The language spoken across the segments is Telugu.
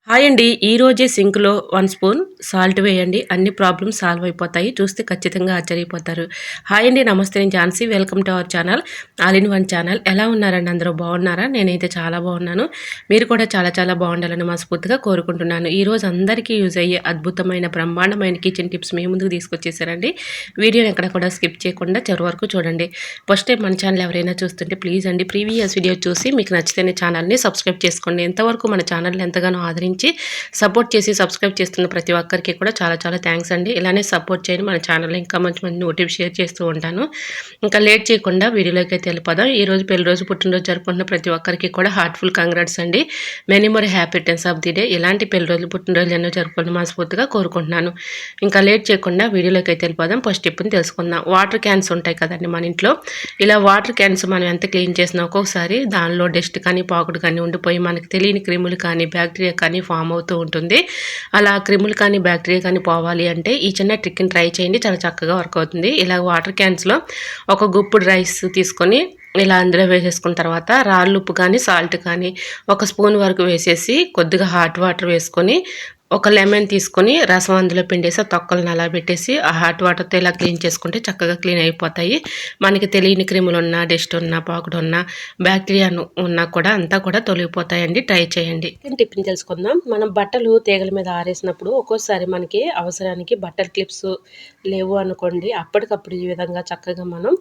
హాయ్ అండి. ఈరోజే సింక్‌లో 1 స్పూన్ సాల్ట్ వేయండి. అన్ని ప్రాబ్లమ్స్ సాల్వ్ అయిపోతాయి. చూస్తే ఖచ్చితంగా ఆశ్చర్యపోతారు. హాయ్ అండి. నమస్తే. నేను Jhansi. Welcome to our channel all in one channel. ఎలా ఉన్నారండి అందరూ బాగున్నారా? నేనైతే చాలా బాగున్నాను. మీరు కూడా చాలా చాలా బాగుండాలని మనస్ఫూర్తిగా కోరుకుంటున్నాను. ఈరోజు అందరికీ యూజ్ అయ్యే అద్భుతమైన బ్రహ్మాండమైన కిచెన్ టిప్స్ మీ ముందుకు తీసుకొచ్చేసారండి. వీడియోని ఎక్కడ కూడా స్కిప్ చేయకుండా చివరి వరకు చూడండి. ఫస్ట్ టైం మన ఛానల్ ఎవరైనా చూస్తుంటే ప్లీజ్ అండి ప్రీవియస్ వీడియో చూసి మీకు నచ్చితేనే ఛానల్ని సబ్స్క్రైబ్ చేసుకోండి. ఎంతవరకు మన ఛానల్ని ఎంతగానో ఆదరించి సపోర్ట్ చేసి సబ్స్క్రైబ్ చేస్తున్న ప్రతి ఒక్కరికి కూడా చాలా చాలా థ్యాంక్స్ అండి. ఇలానే సపోర్ట్ చేయండి. మన ఛానల్ ఇంకా మంచి మంచి నోటిఫ్ షేర్ చేస్తూ ఉంటాను. ఇంకా లేట్ చేయకుండా వీడియోలోకి అయితే వెళ్ళిపోదాం. ఈరోజు పెళ్లి రోజు పుట్టినరోజు జరుపుకుంటున్న ప్రతి ఒక్కరికి కూడా హార్ట్ఫుల్ కంగ్రాట్స్ అండి. Many more happy returns of the day. ఇలాంటి పెళ్లి రోజులు పుట్టినరోజులు ఎన్నో జరుపుకోవాలని మనస్ఫూర్తిగా కోరుకుంటున్నాను. ఇంకా లేట్ చేయకుండా వీడియోలోకి అయితే వెళ్ళిపోదాం. ఫస్ట్ టిప్ని తెలుసుకుందాం. వాటర్ క్యాన్స్ ఉంటాయి కదండి మన ఇంట్లో. ఇలా వాటర్ క్యాన్స్ మనం ఎంత క్లీన్ చేసినా ఒక్కొక్కసారి దానిలో డస్ట్ కానీ పాకుడు కానీ ఉండిపోయి మనకి తెలియని క్రిములు కానీ బ్యాక్టీరియా కానీ ఫామ్ అవుతూ ఉంటుంది. అలా క్రిములు కానీ బ్యాక్టీరియా కానీ పోవాలి అంటే ఈ చిన్న ట్రిక్ని ట్రై చేయండి. చాలా చక్కగా వర్క్ అవుతుంది. ఇలా వాటర్ క్యాన్స్లో ఒక గుప్పుడు రైస్ తీసుకొని ఇలా అందులో వేసేసుకున్న తర్వాత రాళ్ళుప్పు కానీ సాల్ట్ కానీ ఒక స్పూన్ వరకు వేసేసి కొద్దిగా హాట్ వాటర్ వేసుకొని ఒక లెమన్ తీసుకొని రసం అందులో పిండేసి ఆ తొక్కలను అలా పెట్టేసి ఆ హాట్ వాటర్తో ఇలా క్లీన్ చేసుకుంటే చక్కగా క్లీన్ అయిపోతాయి. మనకి తెలియని క్రిములు ఉన్నా డస్ట్ ఉన్నా పాకుడు ఉన్నా బ్యాక్టీరియా ఉన్నా కూడా అంతా కూడా తొలగిపోతాయండి. ట్రై చేయండి. టిప్ని తెలుసుకుందాం. మనం బట్టలు తీగల మీద ఆరేసినప్పుడు ఒక్కోసారి మనకి అవసరానికి బట్టల క్లిప్స్ లేవు అనుకోండి, అప్పటికప్పుడు ఈ విధంగా చక్కగా మనం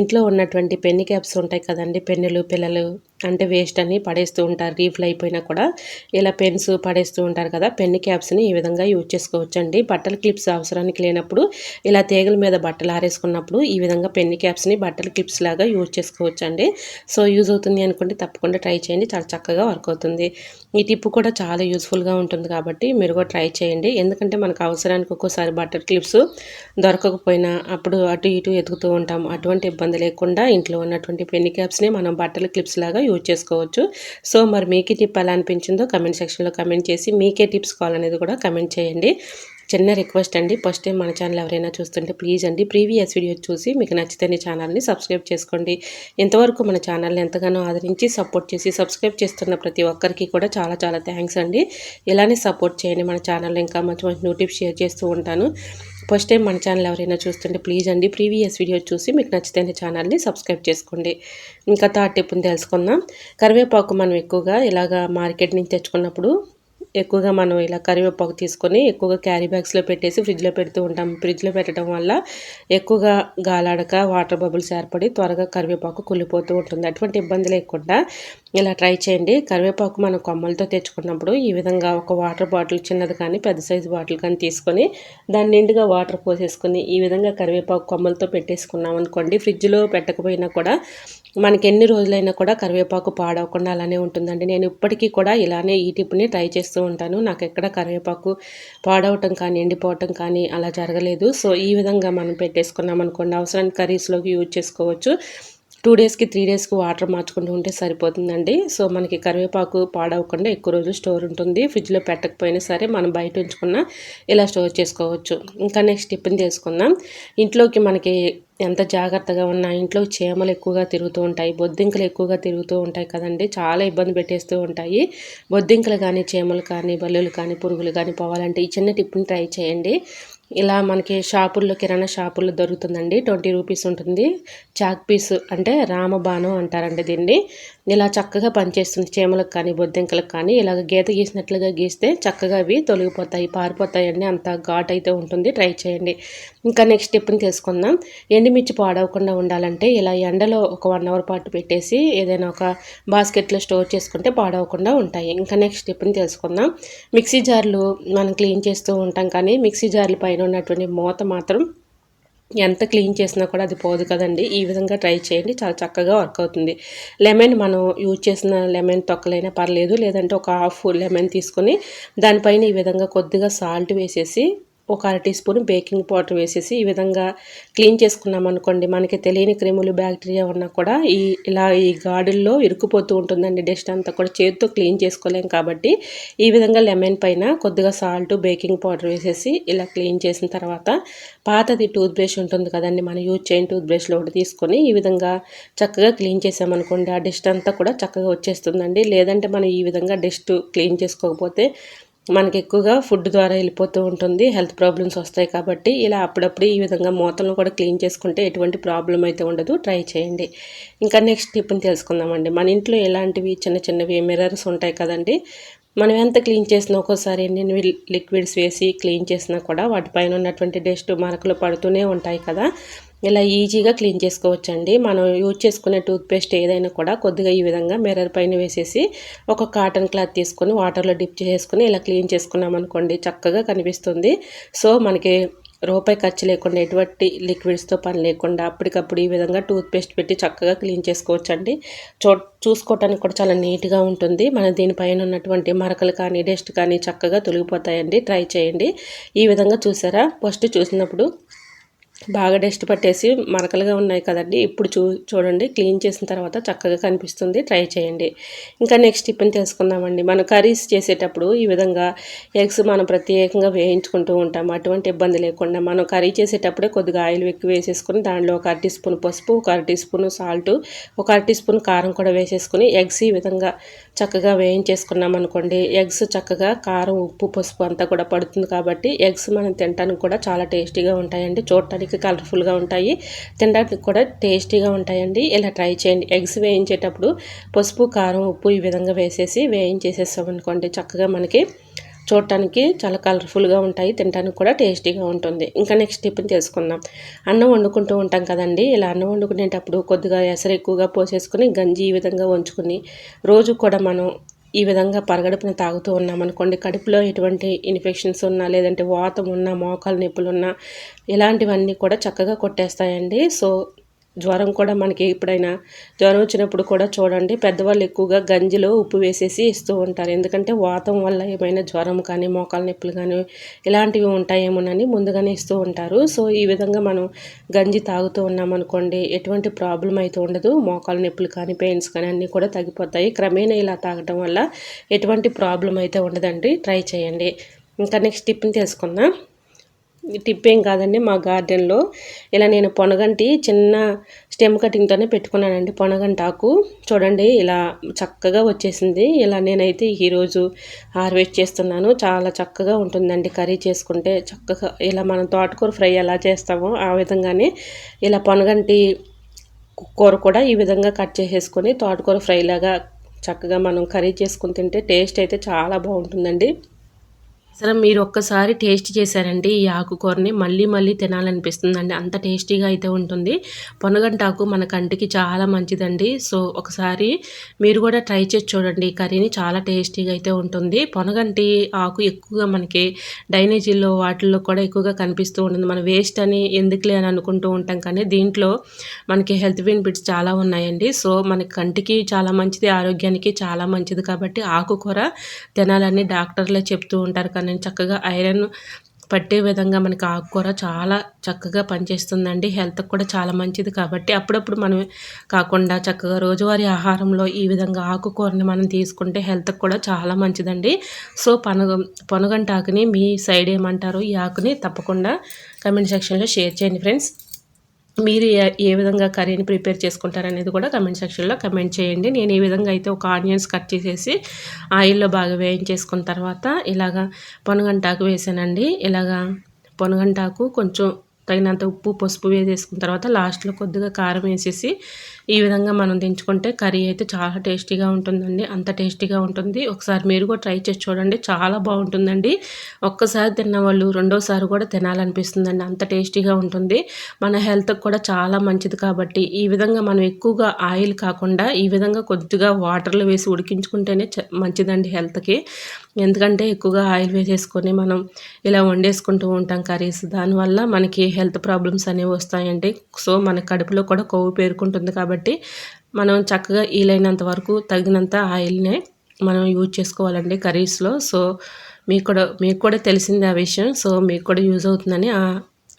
ఇంట్లో ఉన్నటువంటి పెన్ని క్యాప్స్ ఉంటాయి కదండి, పెన్నులు పిల్లలు అంటే వేస్ట్ అని పడేస్తూ ఉంటారు. రీఫిల్ అయిపోయినా కూడా ఇలా పెన్స్ పడేస్తూ ఉంటారు కదా, పెన్ని క్యాప్స్ని ఈ విధంగా యూజ్ చేసుకోవచ్చండి. బట్టల క్లిప్స్ అవసరానికి లేనప్పుడు ఇలా తీగల మీద బట్టలు ఆరేసుకున్నప్పుడు ఈ విధంగా పెన్ని క్యాప్స్ని బట్టల క్లిప్స్ లాగా యూజ్ చేసుకోవచ్చండి. సో యూజ్ అవుతుంది అనుకుంటే తప్పకుండా ట్రై చేయండి. చాలా చక్కగా వర్క్ అవుతుంది. ఈ టిప్ కూడా చాలా యూస్ఫుల్గా ఉంటుంది కాబట్టి మీరు కూడా ట్రై చేయండి. ఎందుకంటే మనకు అవసరానికి ఒక్కోసారి బట్టల క్లిప్స్ దొరకకపోయినా అప్పుడు అటు ఇటు ఎతుకుతూ ఉంటాం. అటువంటి ఇబ్బంది లేకుండా ఇంట్లో ఉన్నటువంటి పెన్ని క్యాప్స్ని మనం బట్టల క్లిప్స్ లాగా యూజ్ చేసుకోవచ్చు. సో మరి మీకు టిప్ ఎలా అనిపించిందో కమెంట్ సెక్షన్లో కమెంట్ చేసి మీకే టిప్స్ కావాలనేది కూడా కమెంట్ చేయండి. చిన్న రిక్వెస్ట్ అండి, ఫస్ట్ టైం మన ఛానల్ ఎవరైనా చూస్తుంటే ప్లీజ్ అండి ప్రీవియస్ వీడియో చూసి మీకు నచ్చితే ఛానల్ని సబ్స్క్రైబ్ చేసుకోండి. ఇంతవరకు మన ఛానల్ని ఎంతగానో ఆదరించి సపోర్ట్ చేసి సబ్స్క్రైబ్ చేస్తున్న ప్రతి ఒక్కరికి కూడా చాలా చాలా థ్యాంక్స్ అండి. ఇలానే సపోర్ట్ చేయండి. మన ఛానల్లో ఇంకా మంచి మంచి నోటిఫ్ షేర్ చేస్తూ ఉంటాను. ఫస్ట్ టైం మన ఛానల్ ఎవరైనా చూస్తుంటే ప్లీజ్ అండి ప్రీవియస్ వీడియో చూసి మీకు నచ్చితే ఛానల్ని సబ్స్క్రైబ్ చేసుకోండి. ఇంకా థర్డ్ టిప్ని తెలుసుకుందాం. కరివేపాకు మనం ఎక్కువగా ఇలాగా మార్కెట్ నుంచి తెచ్చుకున్నప్పుడు ఎక్కువగా మనం ఇలా కరివేపాకు తీసుకొని ఎక్కువగా క్యారీ బ్యాగ్స్లో పెట్టేసి ఫ్రిడ్జ్లో పెడుతూ ఉంటాం. ఫ్రిడ్జ్లో పెట్టడం వల్ల ఎక్కువగా గాలాడక వాటర్ బబుల్స్ ఏర్పడి త్వరగా కరివేపాకు కుళ్ళిపోతూ ఉంటుంది. అటువంటి ఇబ్బంది లేకుండా ఇలా ట్రై చేయండి. కరివేపాకు మనం కొమ్మలతో తెచ్చుకున్నప్పుడు ఈ విధంగా ఒక వాటర్ బాటిల్ చిన్నది కానీ పెద్ద సైజు బాటిల్ కానీ తీసుకొని దాన్ని నిండుగా వాటర్ పోసేసుకొని ఈ విధంగా కరివేపాకు కొమ్మలతో పెట్టేసుకున్నాం అనుకోండి, ఫ్రిడ్జ్లో పెట్టకపోయినా కూడా మనకి ఎన్ని రోజులైనా కూడా కరివేపాకు పాడవకుండా అలానే ఉంటుందండి. నేను ఇప్పటికీ కూడా ఇలానే ఈ టిప్ని ట్రై చేస్తూ ఉంటాను. నాకు ఎక్కడ కరివేపాకు పాడవటం కానీ ఎండిపోవటం కానీ అలా జరగలేదు. సో ఈ విధంగా మనం పెట్టేసుకున్నాం అనుకోండి, అవసరానికి కర్రీస్లోకి యూజ్ చేసుకోవచ్చు. 2 డేస్కి 3 డేస్కి వాటర్ మార్చుకుంటూ ఉంటే సరిపోతుందండి. సో మనకి కరివేపాకు పాడవకుండా ఎక్కువ రోజులు స్టోర్ ఉంటుంది. ఫ్రిడ్జ్లో పెట్టకపోయినా సరే మనం బయట ఉంచుకున్న ఇలా స్టోర్ చేసుకోవచ్చు. ఇంకా నెక్స్ట్ టిప్ని తెలుసుకుందాం. ఇంట్లోకి మనకి ఎంత జాగ్రత్తగా ఉన్నా ఇంట్లో చీమలు ఎక్కువగా తిరుగుతూ ఉంటాయి, బొద్దింకలు ఎక్కువగా తిరుగుతూ ఉంటాయి కదండి, చాలా ఇబ్బంది పెట్టేస్తూ ఉంటాయి. బొద్దింకలు కానీ చీమలు కానీ బల్లులు కానీ పురుగులు కానీ పోవాలంటే ఈ చిన్న టిప్ని ట్రై చేయండి. ఇలా మనకి షాపుల్లో కిరాణా షాపుల్లో దొరుకుతుందండి. 20 రూపీస్ ఉంటుంది. చాక్ పీస్ అంటే రామబాణం అంటారండి దీన్ని. ఇలా చక్కగా పనిచేస్తుంది చీమలకు కానీ బొద్దింకలకు కానీ. ఇలాగ గీత గీసినట్లుగా గీస్తే చక్కగా అవి తొలగిపోతాయి, పారిపోతాయండి. అంత ఘాట్ అయితే ఉంటుంది. ట్రై చేయండి. ఇంకా నెక్స్ట్ టిప్ని తెలుసుకుందాం. ఎండుమిర్చి పాడవకుండా ఉండాలంటే ఇలా ఎండలో ఒక 1 అవర్ పాటు పెట్టేసి ఏదైనా ఒక బాస్కెట్లో స్టోర్ చేసుకుంటే పాడవకుండా ఉంటాయి. ఇంకా నెక్స్ట్ టిప్ని తెలుసుకుందాం. మిక్సీ జార్లు మనం క్లీన్ చేస్తూ ఉంటాం కానీ మిక్సీ జార్ల పైన ఉన్నటువంటి మూత మాత్రం ఎంత క్లీన్ చేసినా కూడా అది పోదు కదండి. ఈ విధంగా ట్రై చేయండి, చాలా చక్కగా వర్క్ అవుతుంది. లెమన్ మనం యూజ్ చేసిన లెమన్ తొక్కలైనా పర్లేదు, లేదంటే ఒక హాఫ్ లెమన్ తీసుకొని దానిపైన ఈ విధంగా కొద్దిగా సాల్ట్ వేసేసి ఒక 1/2 టీ స్పూన్ బేకింగ్ పౌడర్ వేసేసి ఈ విధంగా క్లీన్ చేసుకున్నాం అనుకోండి, మనకి తెలియని క్రిములు బ్యాక్టీరియా ఉన్నా కూడా ఈ గాడుల్లో ఇరుక్కుపోతూ ఉంటుందండి. డస్ట్ అంతా కూడా చేతితో క్లీన్ చేసుకోలేం కాబట్టి ఈ విధంగా లెమన్ పైన కొద్దిగా సాల్ట్ బేకింగ్ పౌడర్ వేసేసి ఇలా క్లీన్ చేసిన తర్వాత పాతది టూత్ బ్రష్ ఉంటుంది కదండి, మనం యూజ్ చేయని టూత్ బ్రష్లో ఒకటి తీసుకొని ఈ విధంగా చక్కగా క్లీన్ చేసామనుకోండి, ఆ డస్ట్ అంతా కూడా చక్కగా వచ్చేస్తుందండి. లేదంటే మనం ఈ విధంగా డస్ట్ క్లీన్ చేసుకోకపోతే మనకి ఎక్కువగా ఫుడ్ ద్వారా వెళ్ళిపోతూ ఉంటుంది, హెల్త్ ప్రాబ్లమ్స్ వస్తాయి. కాబట్టి ఇలా అప్పుడప్పుడు ఈ విధంగా మూతలను కూడా క్లీన్ చేసుకుంటే ఎటువంటి ప్రాబ్లం అయితే ఉండదు. ట్రై చేయండి. ఇంకా నెక్స్ట్ టిప్ని తెలుసుకుందామండి. మన ఇంట్లో ఎలాంటివి చిన్న చిన్నవి మిర్రర్స్ ఉంటాయి కదండి. మనం ఎంత క్లీన్ చేసినా ఒక్కోసారి ఎన్ని లిక్విడ్స్ వేసి క్లీన్ చేసినా కూడా వాటిపైన ఉన్నటువంటి డస్ట్ మరకలు పడుతూనే ఉంటాయి కదా. ఇలా ఈజీగా క్లీన్ చేసుకోవచ్చండి. మనం యూజ్ చేసుకునే టూత్పేస్ట్ ఏదైనా కూడా కొద్దిగా ఈ విధంగా మిర్రర్ పైన వేసేసి ఒక కాటన్ క్లాత్ తీసుకొని వాటర్లో డిప్ చేసుకుని ఇలా క్లీన్ చేసుకున్నాం అనుకోండి, చక్కగా కనిపిస్తుంది. సో మనకి రూపాయి ఖర్చు లేకుండా ఎటువంటి లిక్విడ్స్తో పని లేకుండా అప్పటికప్పుడు ఈ విధంగా టూత్పేస్ట్ పెట్టి చక్కగా క్లీన్ చేసుకోవచ్చండి. చూసుకోవటానికి కూడా చాలా నీట్గా ఉంటుంది. మన దీనిపైన ఉన్నటువంటి మరకలు కానీ డస్ట్ కానీ చక్కగా తొలగిపోతాయండి. ట్రై చేయండి. ఈ విధంగా చూసారా, ఫస్ట్ చూసినప్పుడు బాగా డస్ట్ పట్టేసి మరకలుగా ఉన్నాయి కదండి. ఇప్పుడు చూడండి, క్లీన్ చేసిన తర్వాత చక్కగా కనిపిస్తుంది. ట్రై చేయండి. ఇంకా నెక్స్ట్ టిప్ని తెలుసుకుందామండి. మనం కర్రీస్ చేసేటప్పుడు ఈ విధంగా ఎగ్స్ మనం ప్రత్యేకంగా వేయించుకుంటూ ఉంటాం. అటువంటి ఇబ్బంది లేకుండా మనం కర్రీ చేసేటప్పుడే కొద్దిగా ఆయిల్ ఎక్కువ వేసేసుకుని దానిలో ఒక 1 టీ స్పూన్ పసుపు, ఒక 1 టీ స్పూన్ సాల్ట్, ఒక 1 టీ స్పూన్ కారం కూడా వేసేసుకుని ఎగ్స్ ఈ విధంగా చక్కగా వేయించేసుకున్నాం అనుకోండి, ఎగ్స్ చక్కగా కారం, ఉప్పు, పసుపు అంతా కూడా పడుతుంది. కాబట్టి ఎగ్స్ మనం తినడానికి కూడా చాలా టేస్టీగా ఉంటాయండి. చూడటానికి కలర్ఫుల్గా ఉంటాయి, తినడానికి కూడా టేస్టీగా ఉంటాయండి. ఇలా ట్రై చేయండి. ఎగ్స్ వేయించేటప్పుడు పసుపు, కారం, ఉప్పు ఈ విధంగా వేసేసి వేయించేసేసామనుకోండి, చక్కగా మనకి చూడటానికి చాలా కలర్ఫుల్గా ఉంటాయి, తినడానికి కూడా టేస్టీగా ఉంటుంది. ఇంకా నెక్స్ట్ టిప్ని తెలుసుకుందాం. అన్నం వండుకుంటూ ఉంటాం కదండి. ఇలా అన్నం వండుకునేటప్పుడు కొద్దిగా ఎసరు ఎక్కువగా పోసేసుకుని గంజి ఈ విధంగా ఉంచుకుని రోజు కూడా మనం ఈ విధంగా పరగడుపున తాగుతూ ఉన్నామనుకోండి, కడుపులో ఎటువంటి ఇన్ఫెక్షన్స్ ఉన్నా లేదంటే వాతం ఉన్నా మోకాలు నొప్పులు ఉన్నా ఇలాంటివన్నీ కూడా చక్కగా కొట్టేస్తాయండి. సో జ్వరం కూడా మనకి ఎప్పుడైనా జ్వరం వచ్చినప్పుడు కూడా చూడండి, పెద్దవాళ్ళు ఎక్కువగా గంజిలో ఉప్పు వేసేసి ఇస్తూ ఉంటారు. ఎందుకంటే వాతం వల్ల ఏమైనా జ్వరం కానీ మోకాలు నొప్పులు కానీ ఇలాంటివి ఉంటాయేమోనని ముందుగానే ఇస్తూ ఉంటారు. సో ఈ విధంగా మనం గంజి తాగుతూ ఉన్నామనుకోండి, ఎటువంటి ప్రాబ్లం అయితే ఉండదు. మోకాలు నొప్పులు కానీ పెయిన్స్ కానీ అన్నీ కూడా తగ్గిపోతాయి. క్రమేణా ఇలా తాగటం వల్ల ఎటువంటి ప్రాబ్లం అయితే ఉండదండి. ట్రై చేయండి. ఇంకా నెక్స్ట్ టిప్ని తెలుసుకుందాం. టిప్ ఏం కాదండి, మా గార్డెన్లో ఇలా నేను పొనగంటి చిన్న స్టెమ్ కటింగ్తోనే పెట్టుకున్నానండి. పొనగంటాకు చూడండి ఇలా చక్కగా వచ్చేసింది. ఇలా నేనైతే ఈరోజు హార్వెస్ట్ చేస్తున్నాను. చాలా చక్కగా ఉంటుందండి కర్రీ చేసుకుంటే. చక్కగా ఇలా మనం తోటకూర ఫ్రై ఎలా చేస్తామో ఆ విధంగానే ఇలా పొనగంటి కూర కూడా ఈ విధంగా కట్ చేసేసుకొని తోటకూర ఫ్రై లాగా చక్కగా మనం కర్రీ చేసుకుని తింటే టేస్ట్ అయితే చాలా బాగుంటుందండి. సరే, మీరు ఒక్కసారి టేస్ట్ చేశారంటే ఈ ఆకుకూరని మళ్ళీ మళ్ళీ తినాలనిపిస్తుందండి. అంత టేస్టీగా అయితే ఉంటుంది. పొనగంటాకు మన కంటికి చాలా మంచిదండి. సో ఒకసారి మీరు కూడా ట్రై చేసి చూడండి. ఈ కర్రీని చాలా టేస్టీగా అయితే ఉంటుంది. పొనగంటి ఆకు ఎక్కువగా మనకి డ్రైనేజీల్లో వాటిల్లో కూడా ఎక్కువగా కనిపిస్తూ ఉంటుంది. మనం వేస్ట్ అని ఎందుకులే అని అనుకుంటూ ఉంటాం, కానీ దీంట్లో మనకి హెల్త్ బెనిఫిట్స్ చాలా ఉన్నాయండి. సో మన కంటికి చాలా మంచిది, ఆరోగ్యానికి చాలా మంచిది. కాబట్టి ఆకుకూర తినాలని డాక్టర్లే చెప్తూ ఉంటారు. కానీ చక్కగా ఐరన్ పట్టే విధంగా మనకి ఆకుకూర చాలా చక్కగా పనిచేస్తుందండి. హెల్త్కి కూడా చాలా మంచిది. కాబట్టి అప్పుడప్పుడు మనం కాకుండా చక్కగా రోజువారీ ఆహారంలో ఈ విధంగా ఆకుకూరని మనం తీసుకుంటే హెల్త్కి కూడా చాలా మంచిదండి. సో పొనగంటాకుని మీ సైడ్ ఏమంటారు ఈ ఆకుని తప్పకుండా కమెంట్ సెక్షన్లో షేర్ చేయండి ఫ్రెండ్స్. మీరు ఏ విధంగా కర్రీని ప్రిపేర్ చేసుకుంటారనేది కూడా కమెంట్ సెక్షన్లో కమెంట్ చేయండి. నేను ఈ విధంగా అయితే ఒక ఆనియన్స్ కట్ చేసేసి ఆయిల్లో బాగా వేయించేసుకున్న తర్వాత ఇలాగా పొనగంటాకు వేసానండి. ఇలాగా పొనగంటాకు కొంచెం తగినంత ఉప్పు, పసుపు వేసేసుకున్న తర్వాత లాస్ట్లో కొద్దిగా కారం వేసేసి ఈ విధంగా మనం దించుకుంటే కర్రీ అయితే చాలా టేస్టీగా ఉంటుందండి. అంత టేస్టీగా ఉంటుంది. ఒకసారి మీరు కూడా ట్రై చేసి చూడండి, చాలా బాగుంటుందండి. ఒక్కసారి తిన్న వాళ్ళు రెండోసారి కూడా తినాలనిపిస్తుందండి. అంత టేస్టీగా ఉంటుంది. మన హెల్త్కి కూడా చాలా మంచిది. కాబట్టి ఈ విధంగా మనం ఎక్కువగా ఆయిల్ కాకుండా ఈ విధంగా కొద్దిగా వాటర్లో వేసి ఉడికించుకుంటేనే మంచిదండి హెల్త్కి. ఎందుకంటే ఎక్కువగా ఆయిల్ వేసేసుకొని మనం ఇలా వండేసుకుంటూ ఉంటాం కర్రీస్, దానివల్ల మనకి హెల్త్ ప్రాబ్లమ్స్ అనేవి వస్తాయండి. సో మన కడుపులో కూడా కొవ్వు పేరుకుంటుంది. కాబట్టి మనం చక్కగా వీలైనంత వరకు తగినంత ఆయిల్నే మనం యూజ్ చేసుకోవాలండి కర్రీస్లో. సో మీకు కూడా తెలిసింది ఆ విషయం. సో మీకు కూడా యూజ్ అవుతుందని ఆ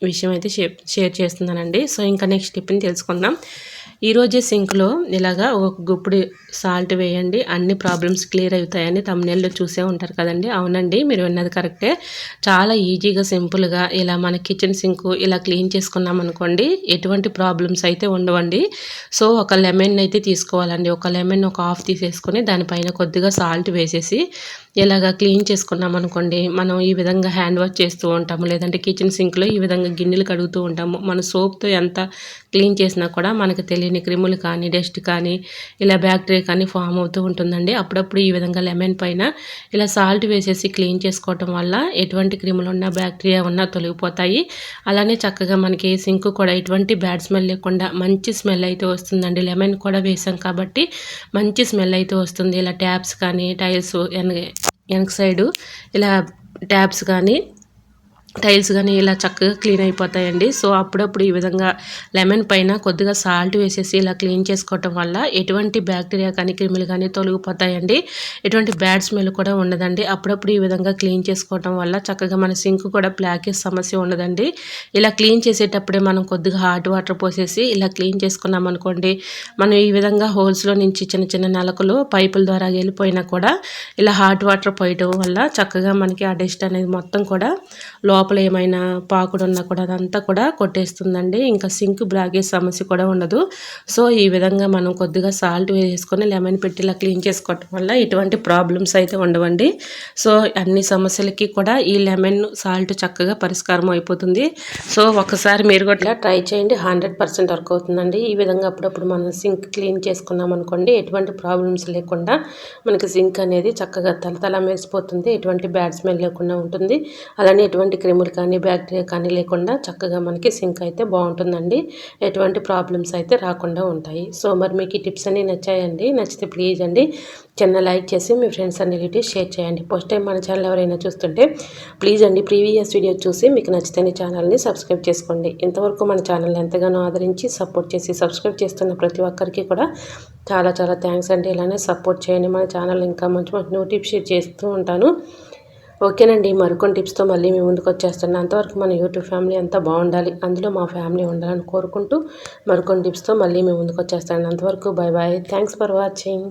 విషయం అయితే షేర్ చేస్తున్నానండి. సో ఇంకా నెక్స్ట్ టిప్ని తెలుసుకుందాం. ఈరోజే సింక్లో ఇలాగా ఒక గుప్పుడు సాల్ట్ వేయండి, అన్ని ప్రాబ్లమ్స్ క్లియర్ అవుతాయని తమ్మునేల్లో చూసే ఉంటారు కదండి. అవునండి, మీరు విన్నది కరెక్టే. చాలా ఈజీగా సింపుల్గా ఇలా మన కిచెన్ సింక్ ఇలా క్లీన్ చేసుకున్నాం అనుకోండి, ఎటువంటి ప్రాబ్లమ్స్ అయితే ఉండవండి. సో ఒక లెమన్ అయితే తీసుకోవాలండి. ఒక లెమన్ ఒక హాఫ్ తీసేసుకొని దానిపైన కొద్దిగా సాల్ట్ వేసేసి ఇలాగ క్లీన్ చేసుకున్నాం అనుకోండి, మనం ఈ విధంగా హ్యాండ్ వాష్ చేస్తూ ఉంటాము, లేదంటే కిచెన్ సింక్లో ఈ విధంగా గిన్నెలు కడుగుతూ ఉంటాము. మన సోప్తో ఎంత క్లీన్ చేసినా కూడా మనకు తెలియని క్రిములు కానీ డస్ట్ కానీ ఇలా బ్యాక్టీరియా కానీ ఫామ్ అవుతూ ఉంటుందండి. అప్పుడప్పుడు ఈ విధంగా లెమన్ పైన ఇలా సాల్ట్ వేసేసి క్లీన్ చేసుకోవటం వల్ల ఎటువంటి క్రిములు ఉన్నా బ్యాక్టీరియా ఉన్నా తొలగిపోతాయి. అలానే చక్కగా మనకి సింక్ కూడా ఎటువంటి బ్యాడ్ స్మెల్ లేకుండా మంచి స్మెల్ అయితే వస్తుందండి. లెమన్ కూడా వేసాం కాబట్టి మంచి స్మెల్ అయితే వస్తుంది. ఇలా ట్యాప్స్ కానీ టైల్స్ వెనక సైడు ఇలా ట్యాప్స్ కానీ టైల్స్ కానీ ఇలా చక్కగా క్లీన్ అయిపోతాయండి. సో అప్పుడప్పుడు ఈ విధంగా లెమన్ పైన కొద్దిగా సాల్ట్ వేసేసి ఇలా క్లీన్ చేసుకోవటం వల్ల ఎటువంటి బ్యాక్టీరియా కానీ క్రిములు కానీ తొలగిపోతాయండి. ఎటువంటి బ్యాడ్ స్మెల్ కూడా ఉండదండి. అప్పుడప్పుడు ఈ విధంగా క్లీన్ చేసుకోవటం వల్ల చక్కగా మన సింక్ కూడా బ్లాకేజ్ సమస్య ఉండదండి. ఇలా క్లీన్ చేసేటప్పుడే మనం కొద్దిగా హాట్ వాటర్ పోసేసి ఇలా క్లీన్ చేసుకున్నాం అనుకోండి, మనం ఈ విధంగా హోల్స్లో నుంచి చిన్న చిన్న నలకలు పైపుల ద్వారా వెళ్ళిపోయినా కూడా ఇలా హాట్ వాటర్ పోయటం వల్ల చక్కగా మనకి ఆ డస్ట్ అనేది మొత్తం కూడా లోపల ఏమైనా పాకుడు ఉన్నా కూడా అదంతా కూడా కొట్టేస్తుందండి. ఇంకా సింక్ బ్లాకేజ్ సమస్య కూడా ఉండదు. సో ఈ విధంగా మనం కొద్దిగా సాల్ట్ వేసుకొని లెమన్ పెట్టి ఇలా క్లీన్ చేసుకోవటం వల్ల ఎటువంటి ప్రాబ్లమ్స్ అయితే ఉండవండి. సో అన్ని సమస్యలకి కూడా ఈ లెమన్ సాల్ట్ చక్కగా పరిష్కారం అయిపోతుంది. సో ఒకసారి మీరు కూడా ఇలా ట్రై చేయండి, 100% వర్క్ అవుతుందండి. ఈ విధంగా అప్పుడప్పుడు మనం సింక్ క్లీన్ చేసుకున్నాం అనుకోండి, ఎటువంటి ప్రాబ్లమ్స్ లేకుండా మనకి సింక్ అనేది చక్కగా తలతల మెరిసిపోతుంది. ఎటువంటి బ్యాడ్ స్మెల్ లేకుండా ఉంటుంది. అలానే ఎటువంటి క్రిములు కానీ బ్యాక్టీరియా కానీ లేకుండా చక్కగా మనకి సింక్ అయితే బాగుంటుందండి. ఎటువంటి ప్రాబ్లమ్స్ అయితే రాకుండా ఉంటాయి. సో మరి మీకు ఈ టిప్స్ అన్నీ నచ్చాయండి? నచ్చితే ప్లీజ్ అండి చిన్న లైక్ చేసి మీ ఫ్రెండ్స్ అండ్ రిలేటివ్స్ షేర్ చేయండి. ఫస్ట్ టైం మన ఛానల్ ఎవరైనా చూస్తుంటే ప్లీజ్ అండి ప్రీవియస్ వీడియో చూసి మీకు నచ్చితే ఛానల్ని సబ్స్క్రైబ్ చేసుకోండి. ఇంతవరకు మన ఛానల్ని ఎంతగానో ఆదరించి సపోర్ట్ చేసి సబ్స్క్రైబ్ చేస్తున్న ప్రతి ఒక్కరికి కూడా చాలా చాలా థ్యాంక్స్ అండి. ఇలానే సపోర్ట్ చేయండి. మన ఛానల్ ఇంకా మంచి మంచి న్యూ టిప్స్ షేర్ చేస్తూ ఉంటాను. ఓకేనండి, మరికొన్ని టిప్స్తో మళ్ళీ మీ ముందుకు వచ్చేస్తాను. అంతవరకు మన యూట్యూబ్ ఫ్యామిలీ అంతా బాగుండాలి, అందులో మా ఫ్యామిలీ ఉండాలని కోరుకుంటూ మరికొన్ని టిప్స్తో మళ్ళీ మీ ముందుకు వచ్చేస్తాను. అంతవరకు bye bye. Thanks for watching.